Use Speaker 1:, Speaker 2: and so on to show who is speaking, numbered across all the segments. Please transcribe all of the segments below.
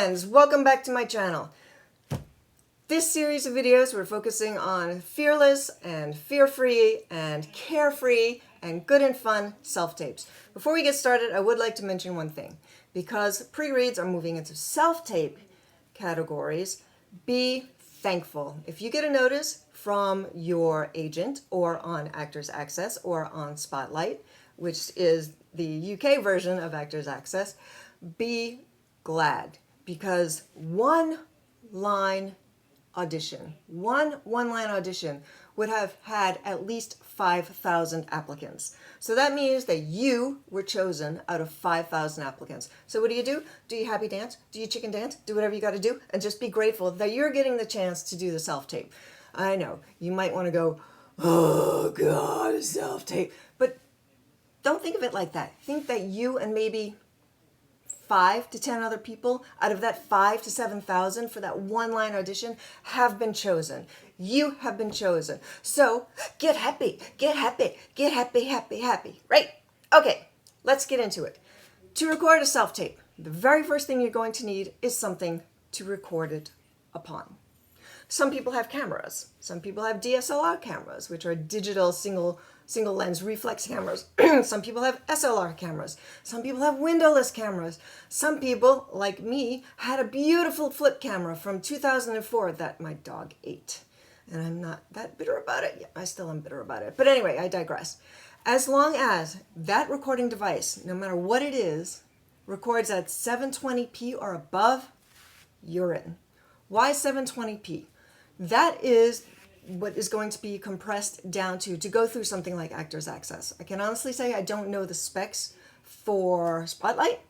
Speaker 1: friends, welcome back to my channel. This series of videos we're focusing on fearless and fear-free and carefree and good and fun self-tapes. Before we get started, I would like to mention one thing. Because pre-reads are moving into self-tape categories, be thankful. If you get a notice from your agent or on Actors Access or on Spotlight, which is the UK version of Actors Access, be glad, because one-line audition would have had at least 5,000 applicants. So that means that you were chosen out of 5,000 applicants. So what do? Do you happy dance? Do you chicken dance? Do whatever you got to do and just be grateful that you're getting the chance to do the self-tape. I know, you might want to go, oh God, a self-tape. But don't think of it like that. Think that you and maybe 5 to 10 other people out of that 5 to 7,000 for that one-line audition have been chosen. You have been chosen. So get happy, get happy, get happy, happy, happy, right? Okay, let's get into it. To record a self-tape, the very first thing you're going to need is something to record it upon. Some people have cameras. Some people have DSLR cameras, which are digital single lens reflex cameras. Some people have SLR cameras. Some people have windowless cameras. Some people, like me, had a beautiful flip camera from 2004 that my dog ate. And I'm not that bitter about it. Yeah, I still am bitter about it. But anyway, I digress. As long as that recording device, no matter what it is, records at 720p or above, you're in. Why 720p? That is what is going to be compressed down to go through something like Actors Access. I can honestly say I don't know the specs for Spotlight,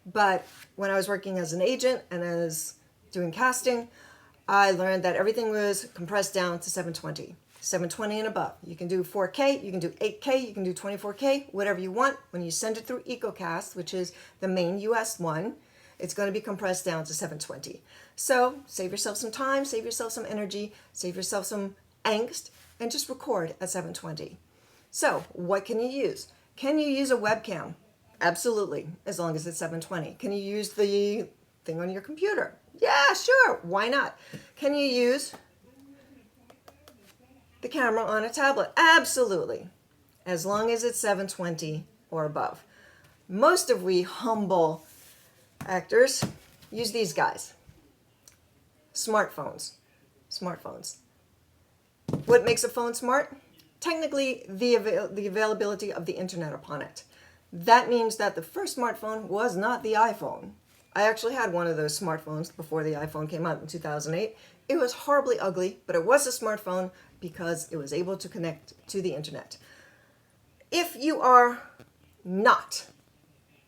Speaker 1: but when I was working as an agent and as doing casting, I learned that everything was compressed down to 720. 720 and above. You can do 4K, you can do 8K, you can do 24K, whatever you want. When you send it through EcoCast, which is the main US one, it's going to be compressed down to 720. So save yourself some time, save yourself some energy, save yourself some angst, and just record at 720. So what can you use? Can you use a webcam? Absolutely, as long as it's 720. Can you use the thing on your computer? Yeah, sure, why not? Can you use the camera on a tablet? Absolutely, as long as it's 720 or above. Most of we humble actors use these guys. Smartphones. What makes a phone smart? Technically, the availability of the internet upon it. That means that the first smartphone was not the iPhone. I actually had one of those smartphones before the iPhone came out in 2008. It was horribly ugly, but it was a smartphone because it was able to connect to the internet. If you are not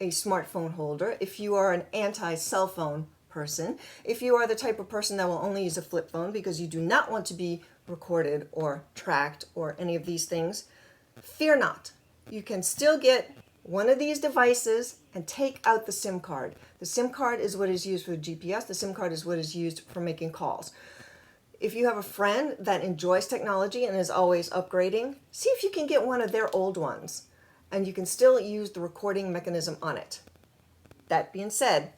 Speaker 1: a smartphone holder, if you are an anti-cell phone person, if you are the type of person that will only use a flip phone because you do not want to be recorded or tracked or any of these things, fear not. You can still get one of these devices and take out the SIM card. The SIM card is what is used for the GPS. The SIM card is what is used for making calls. If you have a friend that enjoys technology and is always upgrading, see if you can get one of their old ones and you can still use the recording mechanism on it. That being said,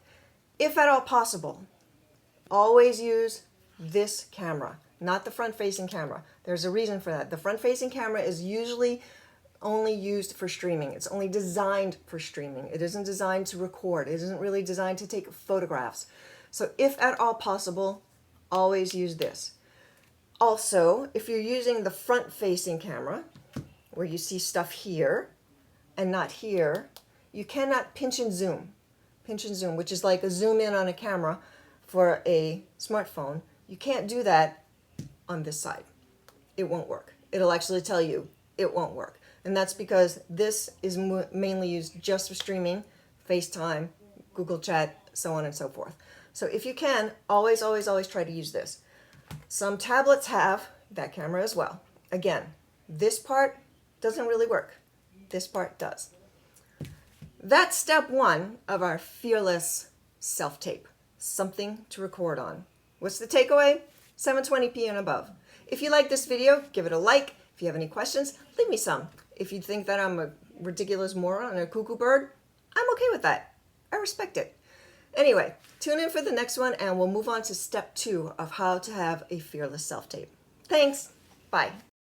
Speaker 1: if at all possible, always use this camera, not the front-facing camera. There's a reason for that. The front-facing camera is usually only used for streaming. It's only designed for streaming. It isn't designed to record. It isn't really designed to take photographs. So if at all possible, always use this. Also, if you're using the front-facing camera, where you see stuff here and not here, you cannot pinch and zoom. Pinch and zoom, which is like a zoom in on a camera for a smartphone. You can't do that on this side. It won't work. It'll actually tell you it won't work. And that's because this is mainly used just for streaming, FaceTime, Google Chat, so on and so forth. So if you can, always, always, always try to use this. Some tablets have that camera as well. Again, this part doesn't really work. This part does. That's step one of our fearless self-tape. Something to record on. What's the takeaway? 720p and above. If you like this video, give it a like. If you have any questions, leave me some. If you think that I'm a ridiculous moron and a cuckoo bird, I'm okay with that. I respect it. Anyway, tune in for the next one and we'll move on to step 2 of how to have a fearless self-tape. Thanks. Bye.